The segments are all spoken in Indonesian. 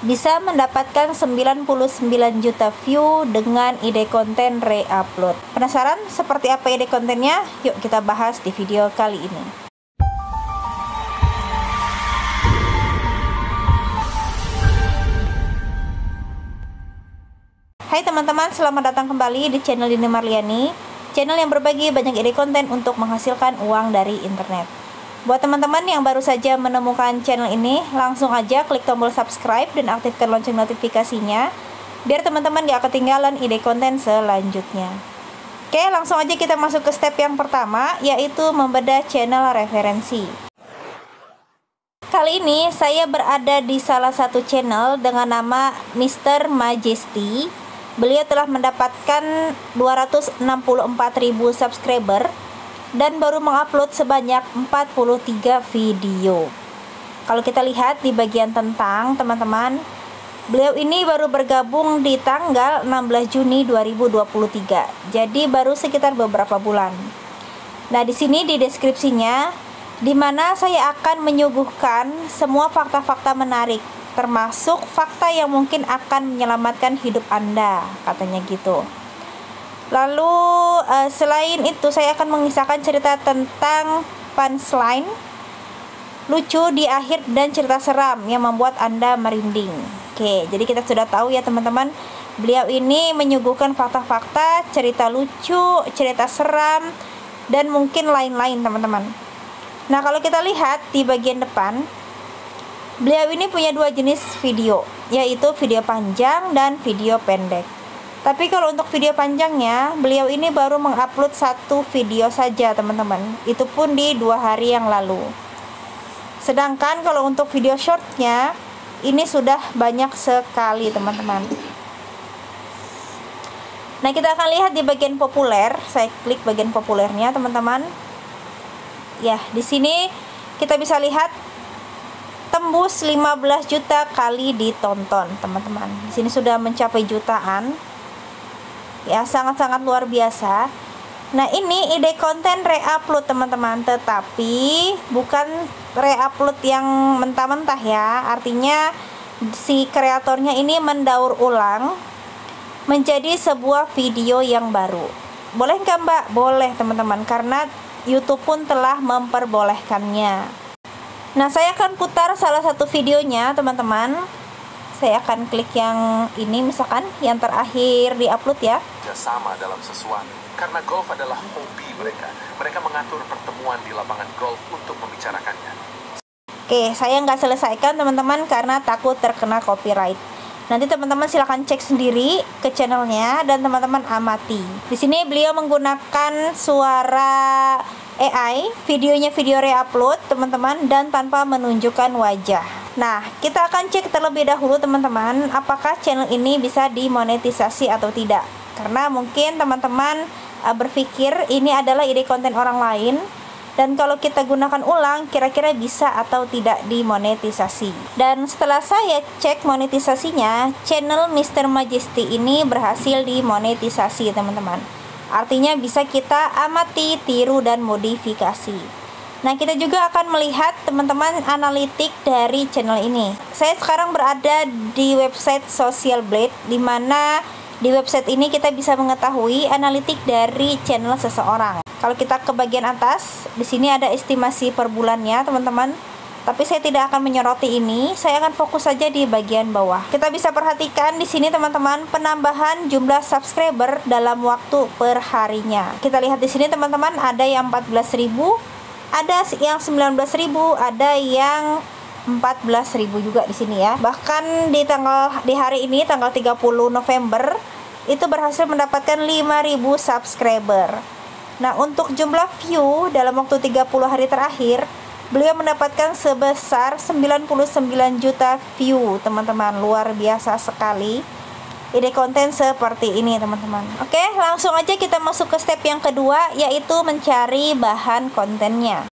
bisa mendapatkan 99 juta view dengan ide konten re-upload. Penasaran seperti apa ide kontennya? Yuk kita bahas di video kali ini. Hai teman-teman, selamat datang kembali di channel Dini Marliani, channel yang berbagi banyak ide konten untuk menghasilkan uang dari internet. Buat teman-teman yang baru saja menemukan channel ini, langsung aja klik tombol subscribe dan aktifkan lonceng notifikasinya, biar teman-teman gak ketinggalan ide konten selanjutnya. Oke, langsung aja kita masuk ke step yang pertama, yaitu membedah channel referensi. Kali ini saya berada di salah satu channel dengan nama Mr. Majesty. Beliau telah mendapatkan 264.000 subscriber dan baru mengupload sebanyak 43 video. Kalau kita lihat di bagian tentang, teman-teman, beliau ini baru bergabung di tanggal 16 Juni 2023. Jadi baru sekitar beberapa bulan. Nah, di sini di deskripsinya, di mana saya akan menyuguhkan semua fakta-fakta menarik, termasuk fakta yang mungkin akan menyelamatkan hidup Anda, katanya gitu. Lalu selain itu saya akan mengisahkan cerita tentang punchline lucu di akhir dan cerita seram yang membuat Anda merinding. Oke, jadi kita sudah tahu ya teman-teman, beliau ini menyuguhkan fakta-fakta, cerita lucu, cerita seram, dan mungkin lain-lain teman-teman. Nah, kalau kita lihat di bagian depan, beliau ini punya dua jenis video, yaitu video panjang dan video pendek. Tapi kalau untuk video panjangnya, beliau ini baru mengupload satu video saja teman-teman. Itu pun di 2 hari yang lalu. Sedangkan kalau untuk video shortnya, ini sudah banyak sekali teman-teman. Nah, kita akan lihat di bagian populer. Saya klik bagian populernya teman-teman. Ya, di sini kita bisa lihat tembus 15 juta kali ditonton teman-teman. Di sini sudah mencapai jutaan. Ya, sangat-sangat luar biasa. Nah, ini ide konten re-upload teman-teman, tetapi bukan re-upload yang mentah-mentah ya. Artinya si kreatornya ini mendaur ulang menjadi sebuah video yang baru. Boleh nggak Mbak? Boleh teman-teman, karena YouTube pun telah memperbolehkannya. Nah, saya akan putar salah satu videonya teman-teman. Saya akan klik yang ini, misalkan yang terakhir di-upload ya. Sama dalam sesuatu, karena golf adalah hobi mereka. Mereka mengatur pertemuan di lapangan golf untuk membicarakannya. Oke, saya nggak selesaikan teman-teman karena takut terkena copyright. Nanti teman-teman silahkan cek sendiri ke channelnya dan teman-teman amati. Di sini beliau menggunakan suara AI, videonya video re-upload teman-teman, dan tanpa menunjukkan wajah. Nah, kita akan cek terlebih dahulu teman-teman, apakah channel ini bisa dimonetisasi atau tidak. Karena mungkin teman-teman berpikir ini adalah ide konten orang lain, dan kalau kita gunakan ulang, kira-kira bisa atau tidak dimonetisasi. Dan setelah saya cek monetisasinya, channel Mr. Majesty ini berhasil dimonetisasi teman-teman. Artinya bisa kita amati, tiru, dan modifikasi. Nah, kita juga akan melihat teman-teman analitik dari channel ini. Saya sekarang berada di website Social Blade, di mana di website ini kita bisa mengetahui analitik dari channel seseorang. Kalau kita ke bagian atas, di sini ada estimasi per bulannya, teman-teman. Tapi saya tidak akan menyoroti ini, saya akan fokus saja di bagian bawah. Kita bisa perhatikan di sini teman-teman, penambahan jumlah subscriber dalam waktu per harinya. Kita lihat di sini teman-teman, ada yang 14.000, ada yang 19.000, ada yang 14.000 juga di sini ya. Bahkan di hari ini tanggal 30 November itu berhasil mendapatkan 5.000 subscriber. Nah, untuk jumlah view dalam waktu 30 hari terakhir, beliau mendapatkan sebesar 99 juta view teman-teman. Luar biasa sekali ide konten seperti ini teman-teman. Oke, langsung aja kita masuk ke step yang kedua, yaitu mencari bahan kontennya.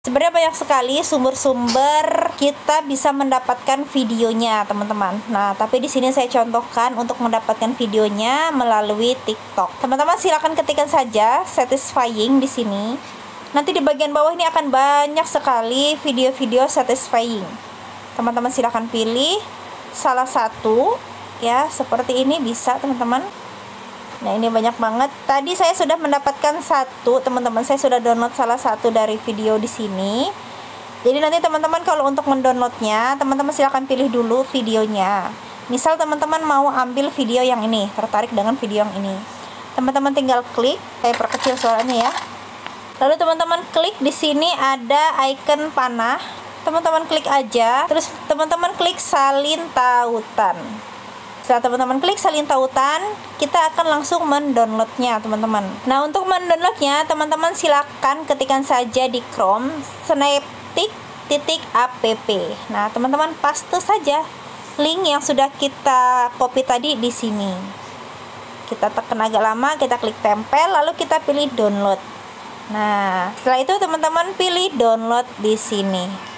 Sebenarnya banyak sekali sumber-sumber kita bisa mendapatkan videonya, teman-teman. Nah, tapi di sini saya contohkan untuk mendapatkan videonya melalui TikTok. Teman-teman silakan ketikkan saja satisfying di sini. Nanti di bagian bawah ini akan banyak sekali video-video satisfying. Teman-teman silahkan pilih salah satu ya, seperti ini bisa teman-teman. Nah, ini banyak banget. Tadi saya sudah mendapatkan satu, teman-teman. Saya sudah download salah satu dari video di sini. Jadi nanti teman-teman kalau untuk mendownloadnya, teman-teman silahkan pilih dulu videonya. Misal teman-teman mau ambil video yang ini, tertarik dengan video yang ini. Teman-teman tinggal klik, saya perkecil suaranya ya. Lalu teman-teman klik di sini ada icon panah. Teman-teman klik aja, terus teman-teman klik salin tautan. Setelah teman-teman klik salin tautan, kita akan langsung mendownloadnya teman-teman. Nah, untuk mendownloadnya teman-teman silakan ketikkan saja di Chrome synaptic.app. Nah, teman-teman paste saja link yang sudah kita copy tadi di sini. Kita tekan agak lama, kita klik tempel, lalu kita pilih download. Nah, setelah itu teman-teman pilih download di sini.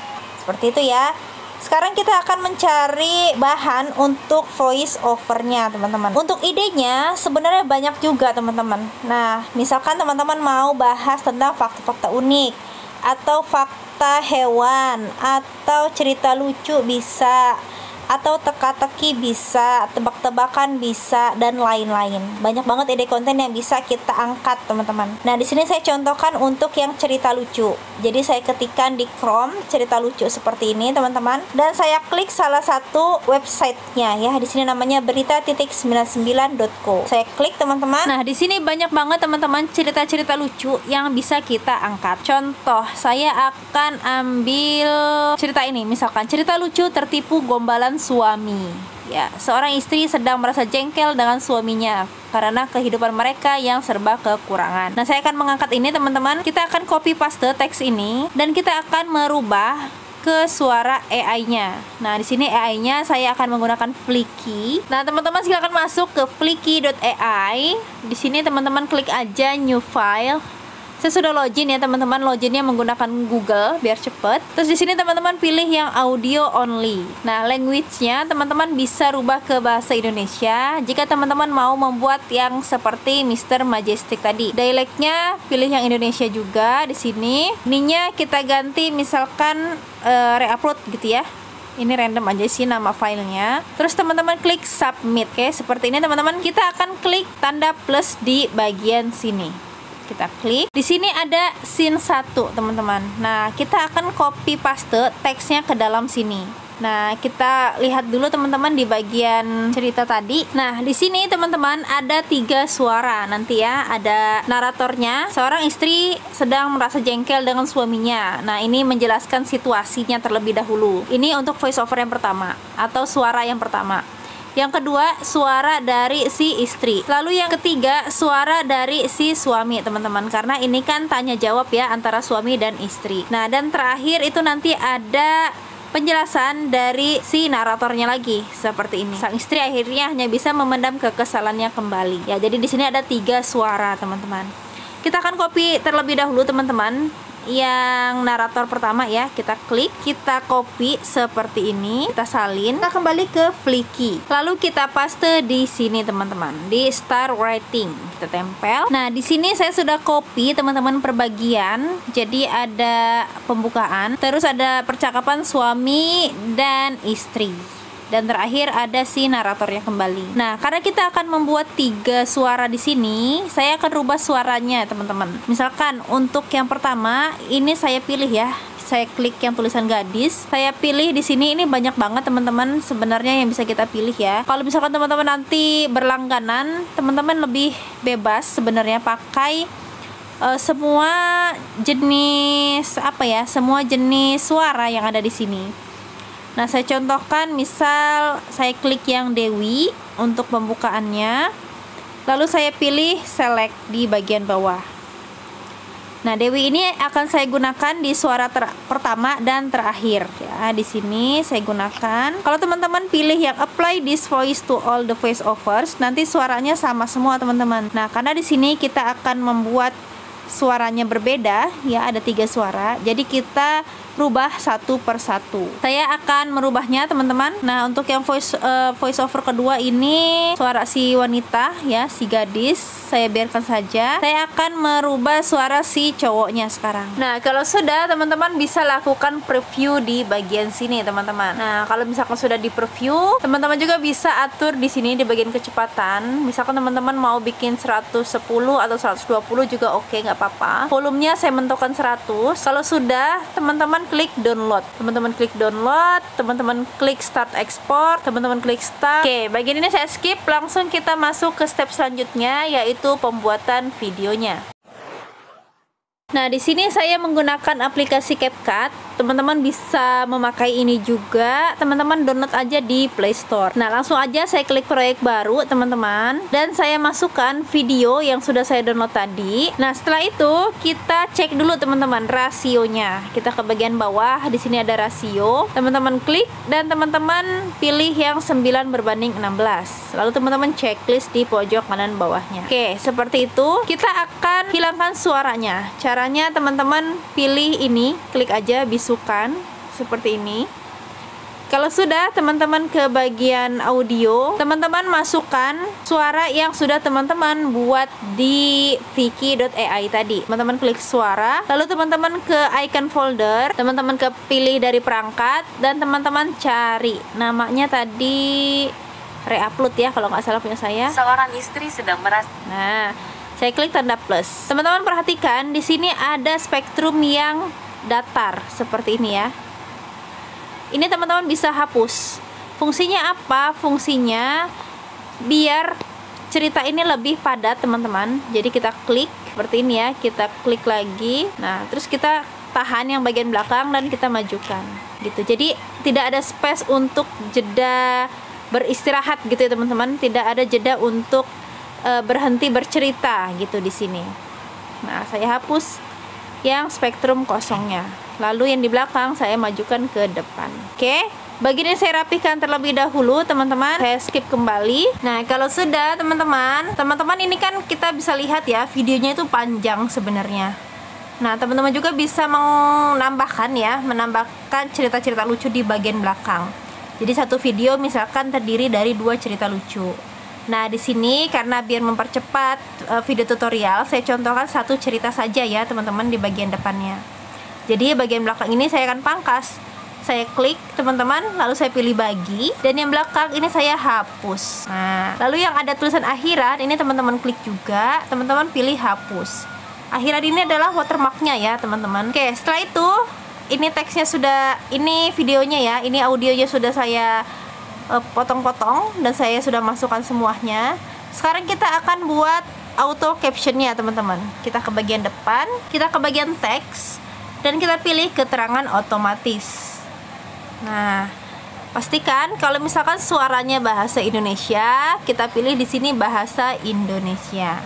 Seperti itu ya. Sekarang kita akan mencari bahan untuk voice overnya teman-teman. Untuk idenya sebenarnya banyak juga teman-teman. Nah, misalkan teman-teman mau bahas tentang fakta-fakta unik, atau fakta hewan, atau cerita lucu bisa, atau teka-teki bisa, tebak-tebakan bisa, dan lain-lain. Banyak banget ide konten yang bisa kita angkat teman-teman. Nah, di sini saya contohkan untuk yang cerita lucu. Jadi saya ketikkan di Chrome cerita lucu seperti ini teman-teman, dan saya klik salah satu websitenya ya. Di sini namanya berita.99.co. Saya klik teman-teman. Nah, di sini banyak banget teman-teman cerita-cerita lucu yang bisa kita angkat. Contoh, saya akan ambil cerita ini, misalkan cerita lucu tertipu gombalan suami. Ya, seorang istri sedang merasa jengkel dengan suaminya karena kehidupan mereka yang serba kekurangan. Nah, saya akan mengangkat ini teman-teman. Kita akan copy paste teks ini dan kita akan merubah ke suara AI-nya. Nah, di sini AI-nya saya akan menggunakan Flicky. Nah, teman-teman silakan masuk ke flicky.ai. Di sini teman-teman klik aja new file. Saya sudah login ya teman-teman, loginnya menggunakan Google biar cepet. Terus di sini teman-teman pilih yang audio only. Nah, language-nya teman-teman bisa rubah ke bahasa Indonesia jika teman-teman mau membuat yang seperti Mr. Majestic tadi. Dialeknya pilih yang Indonesia juga di sini. Ininya kita ganti misalkan re-upload gitu ya. Ini random aja sih nama filenya. Terus teman-teman klik submit. Oke, seperti ini teman-teman. Kita akan klik tanda plus di bagian sini. Kita klik. Di sini ada scene 1, teman-teman. Nah, kita akan copy paste teksnya ke dalam sini. Nah, kita lihat dulu teman-teman di bagian cerita tadi. Nah, di sini teman-teman ada 3 suara nanti ya. Ada naratornya, seorang istri sedang merasa jengkel dengan suaminya. Nah, ini menjelaskan situasinya terlebih dahulu. Ini untuk voice over yang pertama atau suara yang pertama. Yang kedua, suara dari si istri. Lalu yang ketiga, suara dari si suami, teman-teman. Karena ini kan tanya jawab ya antara suami dan istri. Nah, dan terakhir itu nanti ada penjelasan dari si naratornya lagi seperti ini. Sang istri akhirnya hanya bisa memendam kekesalannya kembali. Ya, jadi di sini ada 3 suara, teman-teman. Kita akan copy terlebih dahulu, teman-teman. Yang narator pertama ya, kita klik, kita copy seperti ini, kita salin, kita kembali ke Flicky, lalu kita paste di sini teman-teman, di start writing, kita tempel. Nah, di sini saya sudah copy teman-teman per bagian, jadi ada pembukaan, terus ada percakapan suami dan istri. Dan terakhir ada si naratornya kembali. Nah, karena kita akan membuat 3 suara di sini, saya akan rubah suaranya, teman-teman. Misalkan untuk yang pertama, ini saya pilih ya. Saya klik yang tulisan gadis. Saya pilih di sini, ini banyak banget teman-teman sebenarnya yang bisa kita pilih ya. Kalau misalkan teman-teman nanti berlangganan, teman-teman lebih bebas sebenarnya pakai semua jenis semua jenis suara yang ada di sini. Nah, saya contohkan, misal saya klik yang Dewi untuk pembukaannya, lalu saya pilih select di bagian bawah. Nah, Dewi ini akan saya gunakan di suara pertama dan terakhir ya. Di sini saya gunakan. Kalau teman-teman pilih yang apply this voice to all the voice overs, nanti suaranya sama semua teman-teman. Nah, karena di sini kita akan membuat suaranya berbeda ya, ada 3 suara. Jadi kita rubah satu persatu. Saya akan merubahnya teman-teman. Nah, untuk yang voice over kedua ini suara si wanita ya, si gadis, saya biarkan saja. Saya akan merubah suara si cowoknya sekarang. Nah, kalau sudah, teman-teman bisa lakukan preview di bagian sini teman-teman. Nah, kalau misalkan sudah di preview, teman-teman juga bisa atur di sini di bagian kecepatan. Misalkan teman-teman mau bikin 110 atau 120 juga oke, nggak apa-apa. Volumenya saya menentukan 100. Kalau sudah, teman-teman klik download. Teman-teman klik download, teman-teman klik start export, teman-teman klik start. Oke, bagian ini saya skip, langsung kita masuk ke step selanjutnya, yaitu pembuatan videonya. Nah, di sini saya menggunakan aplikasi CapCut. Teman-teman bisa memakai ini juga. Teman-teman download aja di Play Store. Nah, langsung aja saya klik proyek baru, teman-teman. Dan saya masukkan video yang sudah saya download tadi. Nah, setelah itu kita cek dulu teman-teman rasionya. Kita ke bagian bawah, di sini ada rasio. Teman-teman klik dan teman-teman pilih yang 9:16. Lalu teman-teman checklist di pojok kanan bawahnya. Oke, seperti itu. Kita akan hilangkan suaranya. Caranya teman-teman pilih ini, klik aja bisukan seperti ini. Kalau sudah, teman-teman ke bagian audio, teman-teman masukkan suara yang sudah teman-teman buat di Viki.ai tadi. Teman-teman klik suara, lalu teman-teman ke icon folder, teman-teman ke pilih dari perangkat, dan teman-teman cari namanya tadi reupload ya, kalau nggak salah punya saya. Seorang istri sedang meras. Nah, saya klik tanda plus. Teman-teman perhatikan di sini ada spektrum yang datar seperti ini ya. Ini teman-teman bisa hapus. Fungsinya apa? Fungsinya biar cerita ini lebih padat teman-teman. Jadi kita klik seperti ini ya. Kita klik lagi. Nah, terus kita tahan yang bagian belakang dan kita majukan gitu. Jadi tidak ada space untuk jeda beristirahat gitu ya teman-teman. Tidak ada jeda untuk berhenti bercerita gitu di sini. Nah, saya hapus yang spektrum kosongnya. Lalu yang di belakang saya majukan ke depan. Oke, bagian ini saya rapihkan terlebih dahulu teman-teman. Saya skip kembali. Nah, kalau sudah teman-teman ini kan kita bisa lihat ya, videonya itu panjang sebenarnya. Nah, teman-teman juga bisa menambahkan cerita-cerita lucu di bagian belakang. Jadi satu video misalkan terdiri dari 2 cerita lucu. Nah, di sini karena biar mempercepat video tutorial, saya contohkan 1 cerita saja ya teman-teman di bagian depannya. Jadi bagian belakang ini saya akan pangkas. Saya klik teman-teman, lalu saya pilih bagi, dan yang belakang ini saya hapus. Nah, lalu yang ada tulisan akhirat ini teman-teman klik juga, teman-teman pilih hapus. Akhirat ini adalah watermarknya ya teman-teman. Oke, setelah itu ini teksnya sudah, ini videonya ya, ini audionya sudah saya potong-potong dan saya sudah masukkan semuanya. Sekarang kita akan buat auto captionnya teman-teman. Kita ke bagian depan, kita ke bagian teks, dan kita pilih keterangan otomatis. Nah, pastikan kalau misalkan suaranya bahasa Indonesia, kita pilih di sini bahasa Indonesia.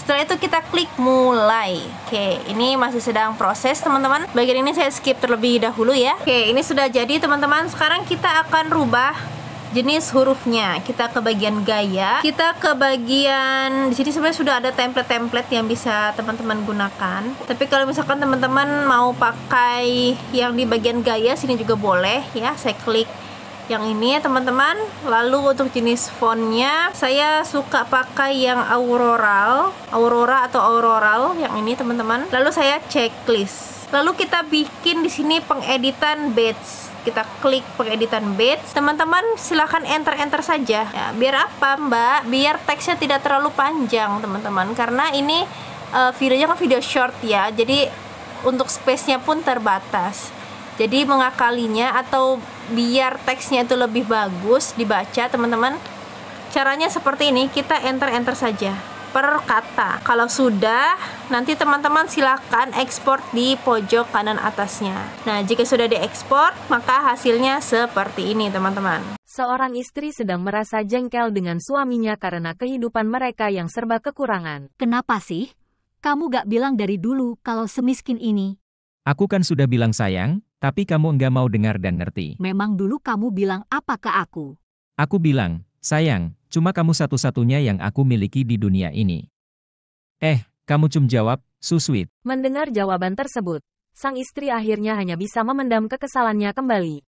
Setelah itu kita klik mulai. Oke, ini masih sedang proses teman-teman. Bagian ini saya skip terlebih dahulu ya. Oke, ini sudah jadi teman-teman. Sekarang kita akan rubah jenis hurufnya. Kita ke bagian gaya. Kita ke bagian di sini sebenarnya sudah ada template-template yang bisa teman-teman gunakan. Tapi kalau misalkan teman-teman mau pakai yang di bagian gaya, sini juga boleh ya. Saya klik yang ini ya teman-teman. Lalu untuk jenis fontnya saya suka pakai yang Aurora atau Auroral yang ini teman-teman. Lalu saya checklist. Lalu kita bikin di sini pengeditan badge. Kita klik pengeditan badge. Teman-teman silahkan enter saja. Ya, biar apa Mbak? Biar teksnya tidak terlalu panjang teman-teman. Karena ini videonya kan video short ya. Jadi untuk space-nya pun terbatas. Jadi mengakalinya atau biar teksnya itu lebih bagus dibaca teman-teman, caranya seperti ini. Kita enter saja per kata. Kalau sudah, nanti teman-teman silakan ekspor di pojok kanan atasnya. Nah, jika sudah diekspor, maka hasilnya seperti ini teman-teman. Seorang istri sedang merasa jengkel dengan suaminya karena kehidupan mereka yang serba kekurangan. Kenapa sih? Kamu gak bilang dari dulu kalau semiskin ini? Aku kan sudah bilang sayang, tapi kamu enggak mau dengar dan ngerti. Memang dulu kamu bilang apa ke aku? Aku bilang, sayang, cuma kamu satu-satunya yang aku miliki di dunia ini. Kamu cum jawab, so sweet. Mendengar jawaban tersebut, sang istri akhirnya hanya bisa memendam kekesalannya kembali.